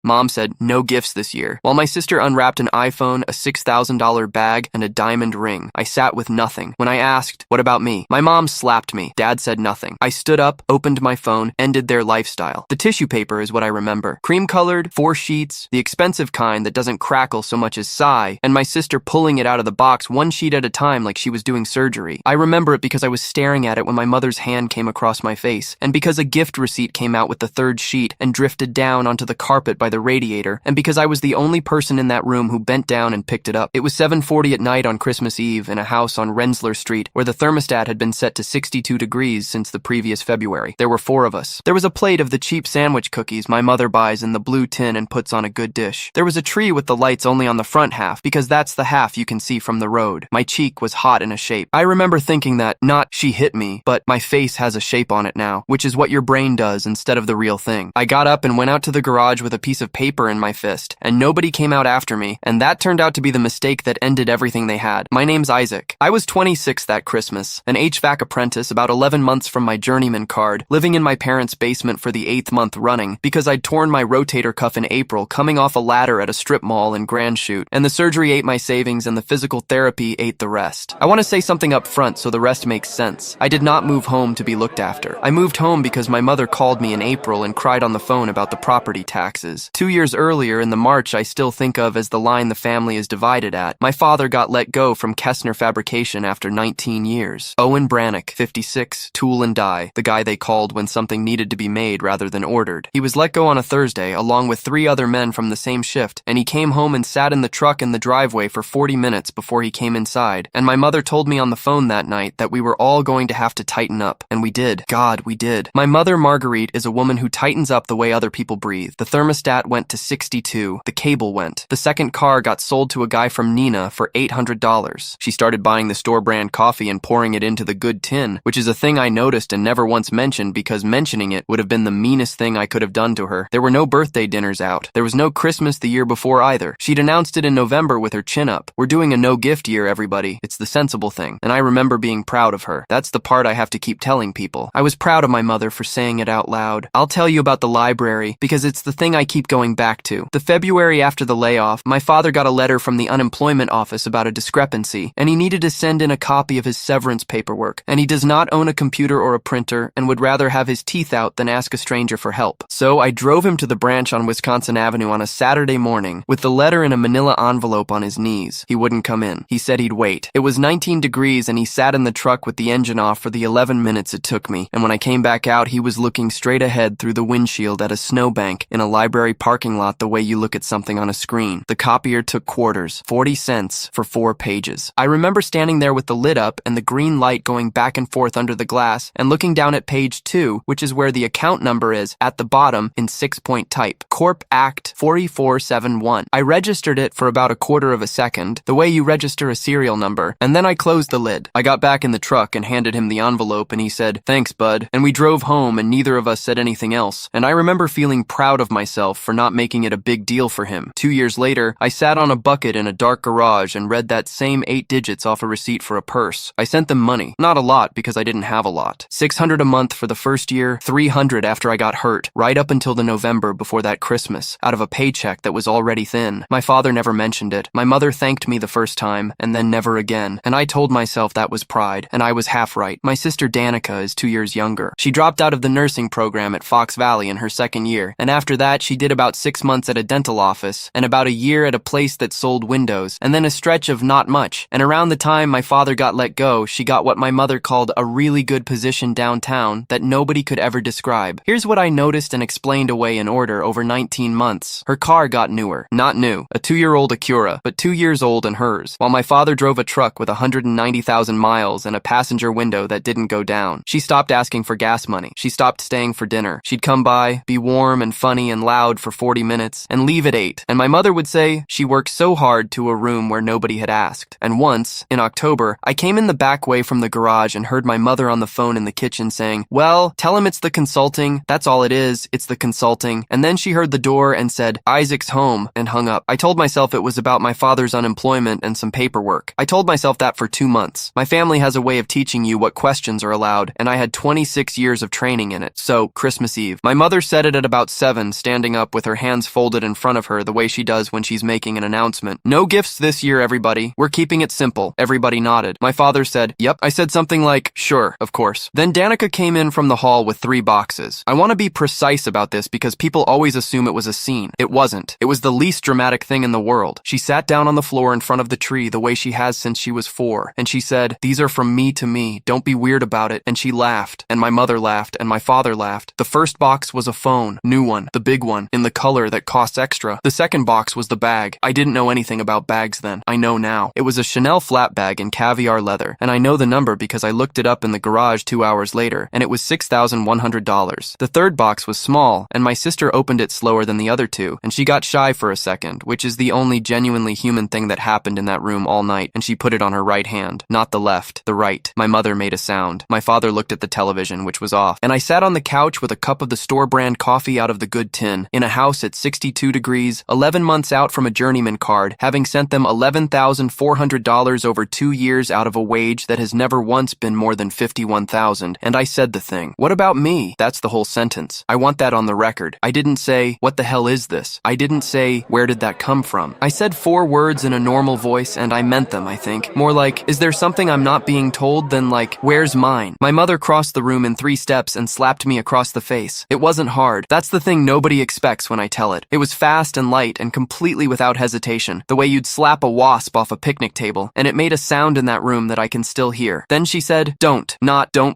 Mom said, no gifts this year, while my sister unwrapped an iPhone, a $6,000 bag, and a diamond ring. I sat with nothing. When I asked, what about me? My mom slapped me. Dad said nothing. I stood up, opened my phone, ended their lifestyle. The tissue paper is what I remember. Cream-colored, 4 sheets, the expensive kind that doesn't crackle so much as sigh, and my sister pulling it out of the box 1 sheet at a time like she was doing surgery. I remember it because I was staring at it when my mother's hand came across my face, and because a gift receipt came out with the 3rd sheet and drifted down onto the carpet by the radiator, and because I was the only person in that room who bent down and picked it up. It was 7:40 at night on Christmas Eve in a house on Rensselaer Street where the thermostat had been set to 62 degrees since the previous February. There were 4 of us. There was a plate of the cheap sandwich cookies my mother buys in the blue tin and puts on a good dish. There was a tree with the lights only on the front half because that's the half you can see from the road. My cheek was hot in a shape. I remember thinking that, not she hit me, but my face has a shape on it now, which is what your brain does instead of the real thing. I got up and went out to the garage with a piece of paper in my fist, and nobody came out after me, and that turned out to be the mistake that ended everything they had. My name's Isaac. I was 26 that Christmas, an HVAC apprentice about 11 months from my journeyman card, living in my parents' basement for the 8th month running because I'd torn my rotator cuff in April coming off a ladder at a strip mall in Grand Chute, and the surgery ate my savings and the physical therapy ate the rest. I want to say something up front so the rest makes sense. I did not move home to be looked after. I moved home because my mother called me in April and cried on the phone about the property taxes. 2 years earlier, in the March I still think of as the line the family is divided at, my father got let go from Kessner Fabrication after 19 years. Owen Brannick, 56, tool and die, the guy they called when something needed to be made rather than ordered. He was let go on a Thursday, along with 3 other men from the same shift, and he came home and sat in the truck in the driveway for 40 minutes before he came inside, and my mother told me on the phone that night that we were all going to have to tighten up, and we did. God, we did. My mother, Marguerite, is a woman who tightens up the way other people breathe. The thermostat went to 62. The cable went. The second car got sold to a guy from Nina for $800. She started buying the store brand coffee and pouring it into the good tin, which is a thing I noticed and never once mentioned because mentioning it would have been the meanest thing I could have done to her. There were no birthday dinners out. There was no Christmas the year before either. She'd announced it in November with her chin up. We're doing a no-gift year, everybody. It's the sensible thing. And I remember being proud of her. That's the part I have to keep telling people. I was proud of my mother for saying it out loud. I'll tell you about the library because it's the thing I keep going back to. The February after the layoff, my father got a letter from the unemployment office about a discrepancy, and he needed to send in a copy of his severance paperwork, and he does not own a computer or a printer and would rather have his teeth out than ask a stranger for help. So I drove him to the branch on Wisconsin Avenue on a Saturday morning with the letter in a manila envelope on his knees. He wouldn't come in. He said he'd wait. It was 19 degrees and he sat in the truck with the engine off for the 11 minutes it took me, and when I came back out he was looking straight ahead through the windshield at a snowbank in a library parking lot the way you look at something on a screen. The copier took quarters, 40 cents for 4 pages. I remember standing there with the lid up and the green light going back and forth under the glass and looking down at page 2, which is where the account number is, at the bottom in 6-point type. Corp Act 4471. I registered it for about a quarter of a second, the way you register a serial number, and then I closed the lid. I got back in the truck and handed him the envelope and he said, "Thanks, bud," and we drove home and neither of us said anything else, and I remember feeling proud of myself for not making it a big deal for him. 2 years later, I sat on a bucket in a dark garage and read that same 8 digits off a receipt for a purse. I sent them money. Not a lot because I didn't have a lot. $600 a month for the first year, $300 after I got hurt, right up until the November before that Christmas, out of a paycheck that was already thin. My father never mentioned it. My mother thanked me the first time, and then never again, and I told myself that was pride, and I was half right. My sister Danica is 2 years younger. She dropped out of the nursing program at Fox Valley in her second year, and after that she did about 6 months at a dental office, and about a year at a place that sold windows, and then a stretch of not much, and around the time my father got let go, she got what my mother called a really good position downtown that nobody could ever describe. Here's what I noticed and explained away in order over 19 months. Her car got newer. Not new. A 2-year-old Acura, but 2 years old in hers, while my father drove a truck with 190,000 miles and a passenger window that didn't go down. She stopped asking for gas money. She stopped staying for dinner. She'd come by, be warm and funny and loud for 40 minutes, and leave at 8. And my mother would say she worked so hard to a room where nobody had asked. And once, in October, I came in the back way from the garage and heard my mother on the phone in the kitchen saying, "Well, tell him it's the consulting. That's all it is. It's the consulting." And then she heard the door and said, "Isaac's home," and hung up. I told myself it was about my father's unemployment and some paperwork. I told myself that for 2 months. My family has a way of teaching you what questions are allowed, and I had 26 years of training in it. So, Christmas Eve. My mother said it at about 7, standing up up with her hands folded in front of her the way she does when she's making an announcement. No gifts this year, everybody. We're keeping it simple. Everybody nodded. My father said, yep. I said something like, sure, of course. Then Danica came in from the hall with 3 boxes. I want to be precise about this because people always assume it was a scene. It wasn't. It was the least dramatic thing in the world. She sat down on the floor in front of the tree the way she has since she was 4, and she said, these are from me to me. Don't be weird about it. And she laughed, and my mother laughed, and my father laughed. The first box was a phone, new one, the big one, in the color that costs extra. The second box was the bag. I didn't know anything about bags then. I know now. It was a Chanel flat bag in caviar leather, and I know the number because I looked it up in the garage 2 hours later, and it was $6,100. The third box was small, and my sister opened it slower than the other 2, and she got shy for a second, which is the only genuinely human thing that happened in that room all night, and she put it on her right hand. Not the left, the right. My mother made a sound. My father looked at the television, which was off, and I sat on the couch with a cup of the store brand coffee out of the good tin, in a house at 62 degrees, 11 months out from a journeyman card, having sent them $11,400 over 2 years out of a wage that has never once been more than $51,000, and I said the thing. What about me? That's the whole sentence. I want that on the record. I didn't say, what the hell is this? I didn't say, where did that come from? I said 4 words in a normal voice, and I meant them, I think. More like, is there something I'm not being told than like, where's mine? My mother crossed the room in 3 steps and slapped me across the face. It wasn't hard. That's the thing nobody expects when I tell it. It was fast and light and completely without hesitation, the way you'd slap a wasp off a picnic table, and it made a sound in that room that I can still hear. Then she said, don't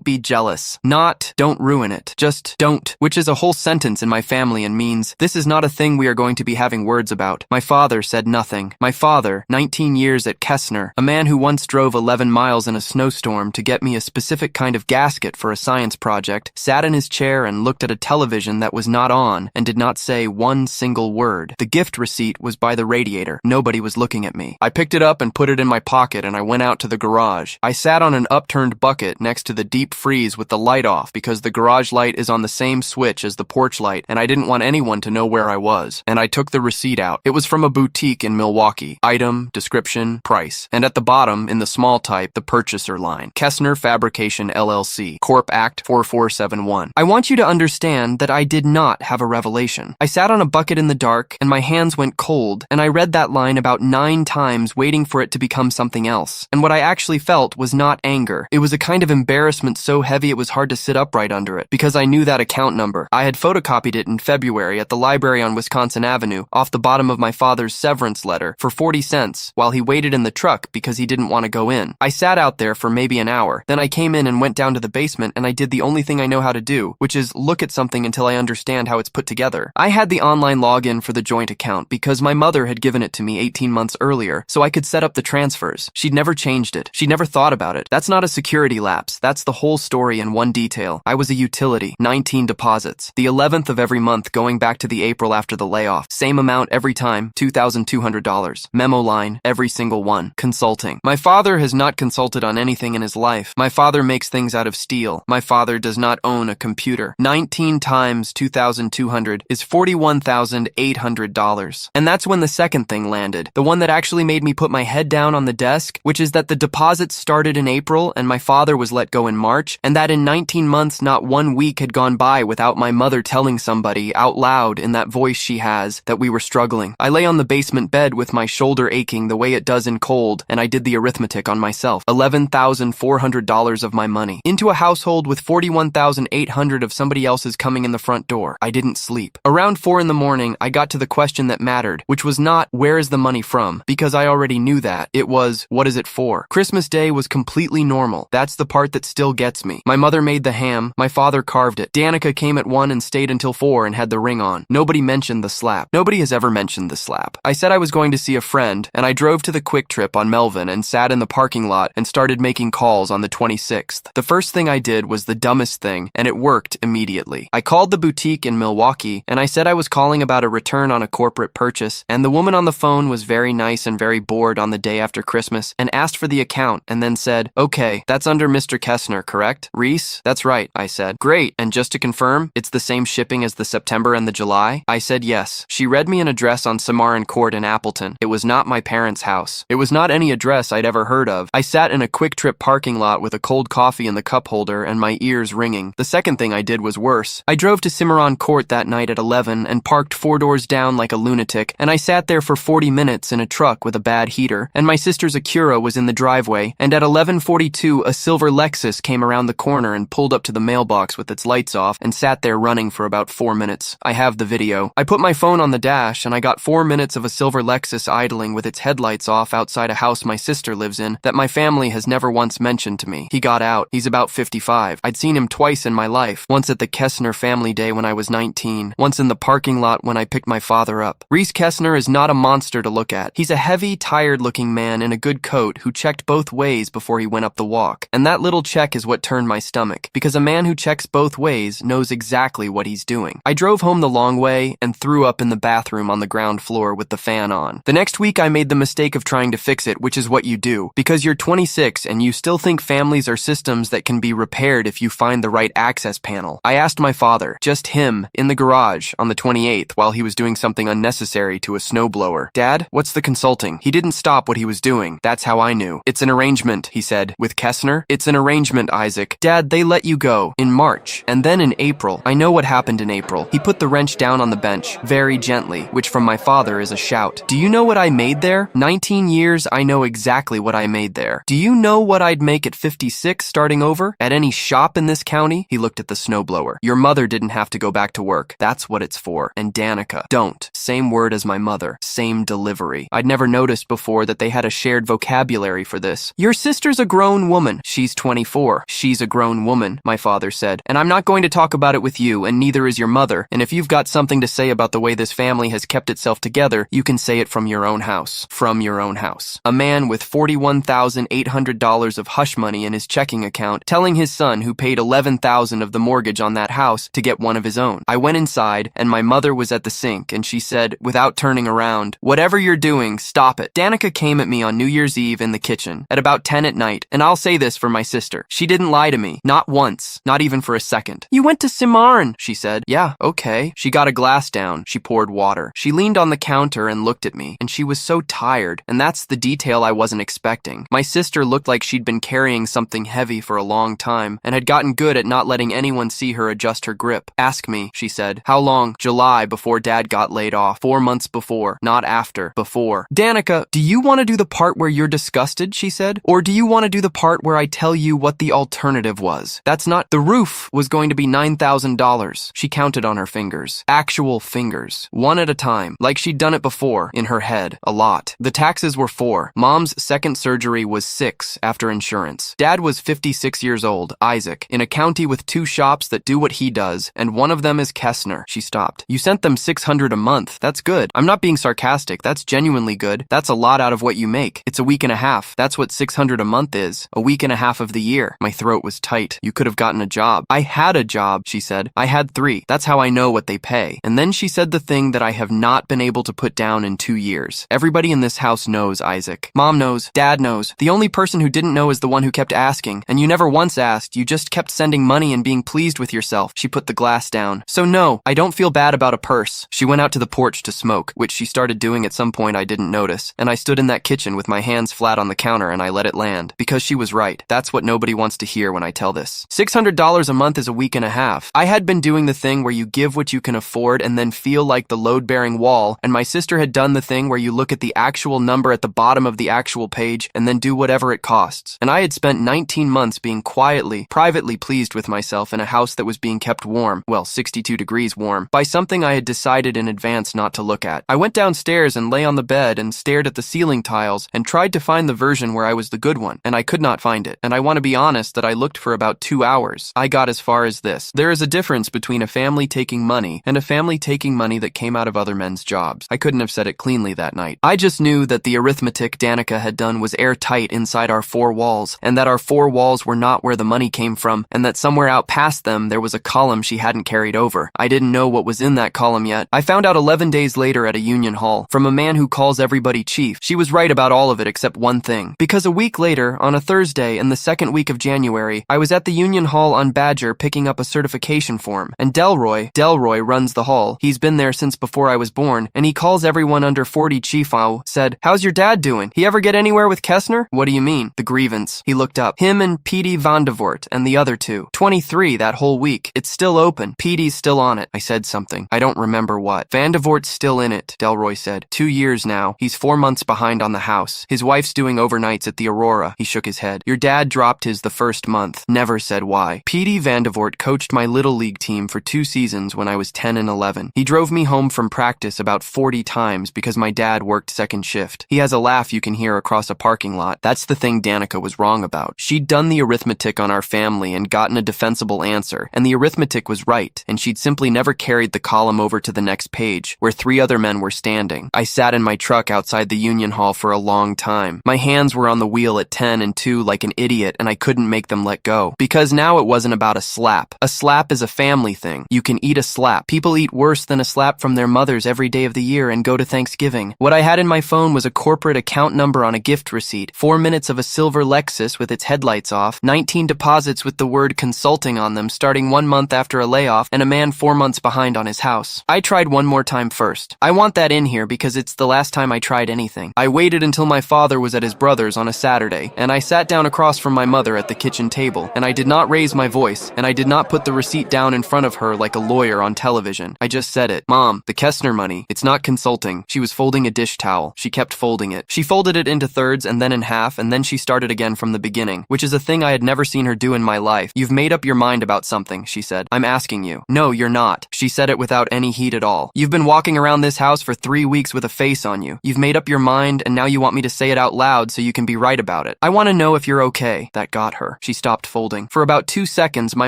be jealous. Not, don't ruin it. Just don't, which is a whole sentence in my family and means, this is not a thing we are going to be having words about. My father said nothing. My father, 19 years at Kessner, a man who once drove 11 miles in a snowstorm to get me a specific kind of gasket for a science project, sat in his chair and looked at a television that was not on and did not say one single word. The gift receipt was by the radiator. Nobody was looking at me. I picked it up and put it in my pocket and I went out to the garage. I sat on an upturned bucket next to the deep freeze with the light off because the garage light is on the same switch as the porch light and I didn't want anyone to know where I was. And I took the receipt out. It was from a boutique in Milwaukee. Item, description, price. And at the bottom, in the small type, the purchaser line. Kessner Fabrication LLC. Corp Act 4471. I want you to understand that I did not have a revelation. I sat on a bucket in the dark and my hands went cold and I read that line about 9 times waiting for it to become something else. And what I actually felt was not anger. It was a kind of embarrassment so heavy it was hard to sit upright under it because I knew that account number. I had photocopied it in February at the library on Wisconsin Avenue off the bottom of my father's severance letter for 40 cents while he waited in the truck because he didn't want to go in. I sat out there for maybe an hour. Then I came in and went down to the basement and I did the only thing I know how to do, which is look at something until I understand how it's put together. I had the online login for the joint account because my mother had given it to me 18 months earlier so I could set up the transfers. She'd never changed it. She'd never thought about it. That's not a security lapse. That's the whole story in one detail. I was a utility, 19 deposits. The 11th of every month going back to the April after the layoff. Same amount every time, $2,200. Memo line, every single one. Consulting. My father has not consulted on anything in his life. My father makes things out of steel. My father does not own a computer. 19 times 2,200 is $41,800. And that's when the second thing landed. The one that actually made me put my head down on the desk, which is that the deposits started in April and my father was let go in March, and that in 19 months not 1 week had gone by without my mother telling somebody out loud in that voice she has that we were struggling. I lay on the basement bed with my shoulder aching the way it does in cold, and I did the arithmetic on myself. $11,400 of my money into a household with $41,800 of somebody else's coming in the front door. I didn't sleep. Around 4 in the morning, I got to the question that mattered, which was not, where is the money from? Because I already knew that. It was, what is it for? Christmas Day was completely normal. That's the part that still gets me. My mother made the ham. My father carved it. Danica came at 1 and stayed until 4 and had the ring on. Nobody mentioned the slap. Nobody has ever mentioned the slap. I said I was going to see a friend, and I drove to the Quick Trip on Melvin and sat in the parking lot and started making calls on the 26th. The first thing I did was the dumbest thing, and it worked immediately. I called the boutique in Milwaukee, and I said I was calling about a return on a corporate purchase, and the woman on the phone was very nice and very bored on the day after Christmas and asked for the account and then said, okay, that's under Mr. Kessner, correct? Reese? That's right, I said. Great, and just to confirm, it's the same shipping as the September and the July? I said yes. She read me an address on Samarin Court in Appleton. It was not my parents' house. It was not any address I'd ever heard of. I sat in a Quick Trip parking lot with a cold coffee in the cup holder and my ears ringing. The second thing I did was worse. I drove to Cimarron Court that night at 11 7-Eleven and parked 4 doors down like a lunatic, and I sat there for 40 minutes in a truck with a bad heater, and my sister's Acura was in the driveway, and at 11:42 a silver Lexus came around the corner and pulled up to the mailbox with its lights off and sat there running for about 4 minutes. I have the video. I put my phone on the dash and I got 4 minutes of a silver Lexus idling with its headlights off outside a house my sister lives in that my family has never once mentioned to me. He got out. He's about 55. I'd seen him twice in my life. Once at the Kessner family day when I was 19. Once in the parking lot when I picked my father up. Reese Kessner is not a monster to look at. He's a heavy, tired-looking man in a good coat who checked both ways before he went up the walk. And that little check is what turned my stomach, because a man who checks both ways knows exactly what he's doing. I drove home the long way and threw up in the bathroom on the ground floor with the fan on. The next week I made the mistake of trying to fix it, which is what you do, because you're 26 and you still think families are systems that can be repaired if you find the right access panel. I asked my father, just him, in the garage on the 28th while he was doing something unnecessary to a snowblower. Dad, what's the consulting? He didn't stop what he was doing. That's how I knew. It's an arrangement, he said. With Kessner? It's an arrangement, Isaac. Dad, they let you go. In March. And then in April. I know what happened in April. He put the wrench down on the bench, very gently, which from my father is a shout. Do you know what I made there? 19 years, I know exactly what I made there. Do you know what I'd make at 56 starting over? At any shop in this county? He looked at the snowblower. Your mother didn't have to go back to work. That's what it's for. And Danica, don't. Same word as my mother. Same delivery. I'd never noticed before that they had a shared vocabulary for this. Your sister's a grown woman. She's 24. She's a grown woman, my father said. And I'm not going to talk about it with you, and neither is your mother. And if you've got something to say about the way this family has kept itself together, you can say it from your own house. From your own house. A man with $41,800 of hush money in his checking account telling his son, who paid $11,000 of the mortgage on that house, to get one of his own. I went inside, and my mother was at the sink, and she said, without turning around, "Whatever you're doing, stop it." Danica came at me on New Year's Eve in the kitchen at about 10 at night, and I'll say this for my sister. She didn't lie to me. Not once. Not even for a second. "You went to Cimarron," she said. "Yeah, okay." She got a glass down. She poured water. She leaned on the counter and looked at me, and she was so tired, and that's the detail I wasn't expecting. My sister looked like she'd been carrying something heavy for a long time, and had gotten good at not letting anyone see her adjust her grip. "Ask me," she said. "How long?" "July, before Dad got laid off. 4 months before. Not after. Before." "Danica, do you want to do the part where you're disgusted," she said, "or do you want to do the part where I tell you what the alternative was? That's not— The roof was going to be $9,000. She counted on her fingers. Actual fingers. One at a time. Like she'd done it before, in her head. A lot. The taxes were 4. Mom's second surgery was 6 after insurance. Dad was 56 years old, Isaac, in a county with 2 shops that do what he does, and one of them is Kessner. She stopped. "You sent them $600 a month. That's good. I'm not being sarcastic. That's genuinely good. That's a lot out of what you make. It's a week and a half. That's what $600 a month is. A week and a half of the year." My throat was tight. "You could have gotten a job." "I had a job," she said. "I had 3. That's how I know what they pay." And then she said the thing that I have not been able to put down in 2 years. "Everybody in this house knows, Isaac. Mom knows. Dad knows. The only person who didn't know is the one who kept asking. And you never once asked. You just kept sending money and being pleased with yourself." She put the glass down. "So no, I don't feel bad about a purse." She went out to the porch to smoke, which she started doing at some point I didn't notice. And I stood in that kitchen with my hands flat on the counter and I let it land. Because she was right. That's what nobody wants to hear when I tell this. $600 a month is a week and a half. I had been doing the thing where you give what you can afford and then feel like the load-bearing wall, and my sister had done the thing where you look at the actual number at the bottom of the actual page and then do whatever it costs. And I had spent 19 months being quietly, privately pleased with myself in a house that was being kept warm, well, 62 degrees warm, by something I had decided in advance not to look at. I went downstairs and lay on the bed and stared at the ceiling tiles and tried to find the version where I was the good one, and I could not find it. And I want to be honest that I looked for about 2 hours. I got as far as this. There is a difference between a family taking money and a family taking money that came out of other men's jobs. I couldn't have said it cleanly that night. I just knew that the arithmetic Danica had done was airtight inside our 4 walls, and that our 4 walls were not where the money came from, and that somewhere out past them there was a column she hadn't carried over. I didn't know what was in that column yet. I found out 11 days later at a union hall, from a man who calls everybody chief. She was right about all of it except one thing. Because a week later, on a Thursday in the 2nd week of January, I was at the union hall on Badger picking up a certification form, and Delroy runs the hall. He's been there since before I was born, and he calls everyone under 40 chief. Said, "How's your dad doing? He ever get anywhere with Kessner?" "What do you mean?" "The grievance." He looked up. "Him and Petey Vandevort and the other 2. 23 that whole week. It's still open. Petey's still on it." I said something. I don't remember what. Vandevort's still in it, Delroy said. 2 years now. He's 4 months behind on the house. His wife's doing overnights at the Aurora. He shook his head. Your dad dropped his the first month. Never said why. P.D. Vandevort coached my Little League team for 2 seasons when I was 10 and 11. He drove me home from practice about 40 times because my dad worked second shift. He has a laugh you can hear across a parking lot. That's the thing Danica was wrong about. She'd done the arithmetic on our family and gotten a defensible answer, and the arithmetic was right, and she'd simply never carried the column over to the next page, where 3 other men were standing. I sat in my truck outside the Union Hall for a long time. My hands were on the wheel at 10 and 2 like an idiot, and I couldn't make them let go. Because now it wasn't about a slap. A slap is a family thing. You can eat a slap. People eat worse than a slap from their mothers every day of the year and go to Thanksgiving. What I had in my phone was a corporate account number on a gift receipt, 4 minutes of a silver Lexus with its headlights off, 19 deposits with the word consulting on them starting 1 month after a layoff, and a man 4 months behind on his house. I tried one more time first. I want that in here because it's the last time I tried anything. I waited until my father was at his brother's on a Saturday, and I sat down across from my mother at the kitchen table, and I did not raise my voice, and I did not put the receipt down in front of her like a lawyer on television. I just said it. Mom, the Kessner money, it's not consulting. She was folding a dish towel. She kept folding it. She folded it into thirds and then in half, and then she started again from the beginning, which is a thing I had never seen her do in my life. You've made up your mind about something, she said. I'm asking you. No, you're not. She said it without any heat at all. You've been walking around this house for 3 weeks with a face on you. You've made up your mind, and now you want me to say it out loud so you can be right about it. I want to know if you're okay. That got her. She stopped folding. For about 2 seconds, my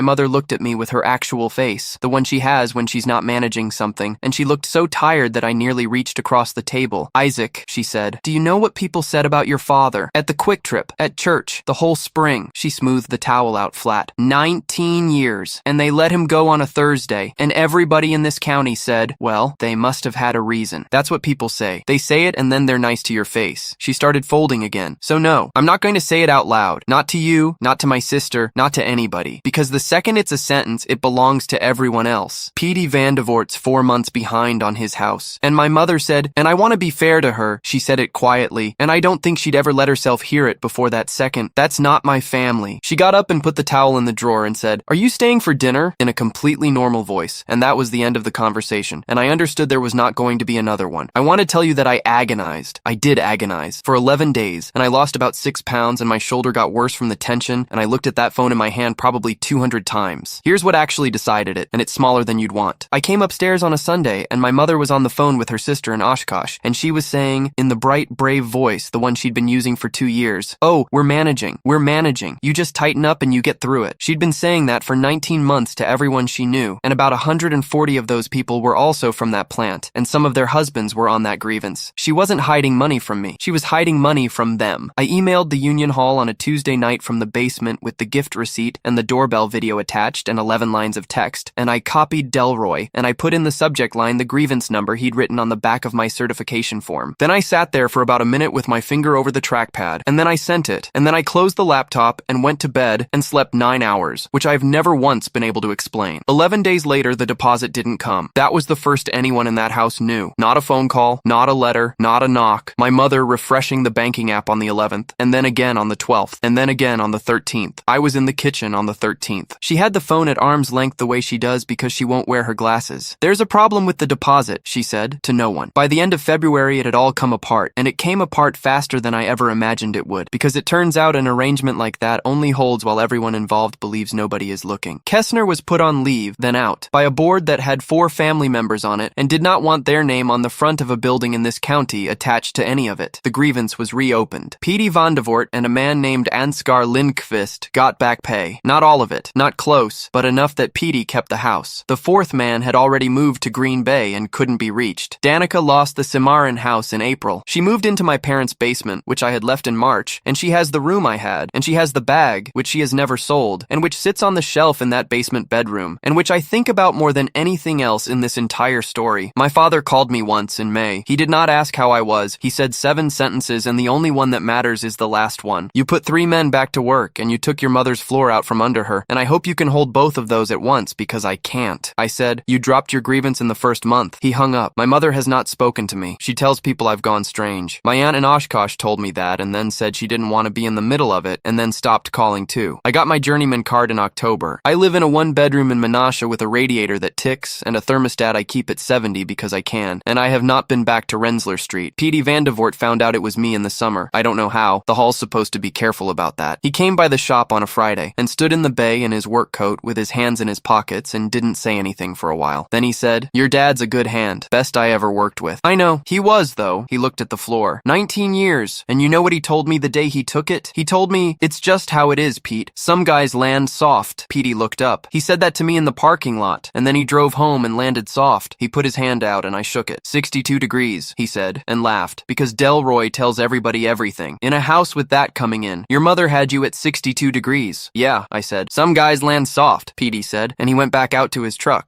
mother looked at me with her actual face, the one she has when she's not managing something, and she looked so tired that I nearly reached across the table. Isaac, she said, do you know what people said about your father? At the Quick Trip, at church, the whole spring. She smoothed the towel out flat. 19 years. And they let him go on a Thursday. And everybody in this county said, well, they must have had a reason. That's what people say. They say it and then they're nice to your face. She started folding again. So no, I'm not going to say it out loud. Not to you, not to my sister, not to anybody. Because the second it's a sentence, it belongs to everyone else. P.D. Vandevort's 4 months behind on his house. And my mother said, and I want to be fair to her, she said it quietly, and I don't think she'd ever let herself hear it before that second. That's not my family. She got up and put the towel in the drawer and said, are you staying for dinner? In a completely normal voice. And that was the end of the conversation. And I understood there was not going to be another one. I want to tell you that I agonized. I did agonize. For 11 days. And I lost about 6 pounds and my shoulder got worse from the tension. And I looked at that phone in my hand probably 200 times. Here's what actually decided it. And it's smaller than you'd want. I came upstairs on a Sunday and my mother was on the phone with her sister in Oshkosh. And she was saying, in the bright, brave voice, the one she'd been using for 2 years, oh, we're managing. We're managing. You just tighten up and you get through it. She'd been saying that for 19 months to everyone she knew. And about 140 of those people were also from that plant. And some of their husbands were on that grievance. She wasn't hiding money from me. She was hiding money from them. I emailed the Union Hall on a Tuesday night from the basement with the gift receipt and the doorbell video attached and 11 lines of text. And I copied Delroy and I put in the subject line the grievance number he'd written on the back of my certification form. Then I sat there for about a minute with my finger over the trackpad, and then I sent it, and then I closed the laptop and went to bed and slept 9 hours, which I've never once been able to explain. 11 days later, the deposit didn't come. That was the first anyone in that house knew. Not a phone call, not a letter, not a knock. My mother refreshing the banking app on the 11th, and then again on the 12th, and then again on the 13th. I was in the kitchen on the 13th. She had the phone at arm's length the way she does because she won't wear her glasses. There's a problem with the deposit, she said, to no one. By the end of February, it had all come apart, and it came apart faster than I ever imagined it would, because it turns out an arrangement like that only holds while everyone involved believes nobody is looking. Kessner was put on leave, then out, by a board that had 4 family members on it and did not want their name on the front of a building in this county attached to any of it. The grievance was reopened. P.D. Vandevort and a man named Ansgar Lindqvist got back pay. Not all of it, not close, but enough that P.D. kept the house. The 4th man had already moved to Green Bay and couldn't be reached. Danica lost the Cimarron house in April. She moved into my parents' basement, which I had left in March, and she has the room I had, and she has the bag, which she has never sold, and which sits on the shelf in that basement bedroom, and which I think about more than anything else in this entire story. My father called me once in May. He did not ask how I was. He said 7 sentences, and the only one that matters is the last one. You put 3 men back to work, and you took your mother's floor out from under her, and I hope you can hold both of those at once, because I can't. I said, you dropped your grievance in the first month. He hung up. My mother has not spoken to me. She tells people I've gone strange. My aunt in Oshkosh told me that, and then said she didn't want to be in the middle of it, and then stopped calling too. I got my journeyman card in October. I live in a 1-bedroom in Menasha with a radiator that ticks 76, and a thermostat I keep at 70 because I can, and I have not been back to Rensler Street. Petey Vandevort found out it was me in the summer. I don't know how. The hall's supposed to be careful about that. He came by the shop on a Friday and stood in the bay in his work coat with his hands in his pockets and didn't say anything for a while. Then he said, "Your dad's a good hand. Best I ever worked with." I know. He was, though. He looked at the floor. 19 years. And you know what he told me the day he took it? He told me, "It's just how it is, Pete. Some guys land soft." Petey looked up. He said that to me in the parking lot, and then he drove home and landed soft. He put his hand out and I shook it. 62 degrees, he said, and laughed, because Delroy tells everybody everything. In a house with that coming in, your mother had you at 62 degrees. Yeah, I said. Some guys land soft, Petey said, and he went back out to his truck.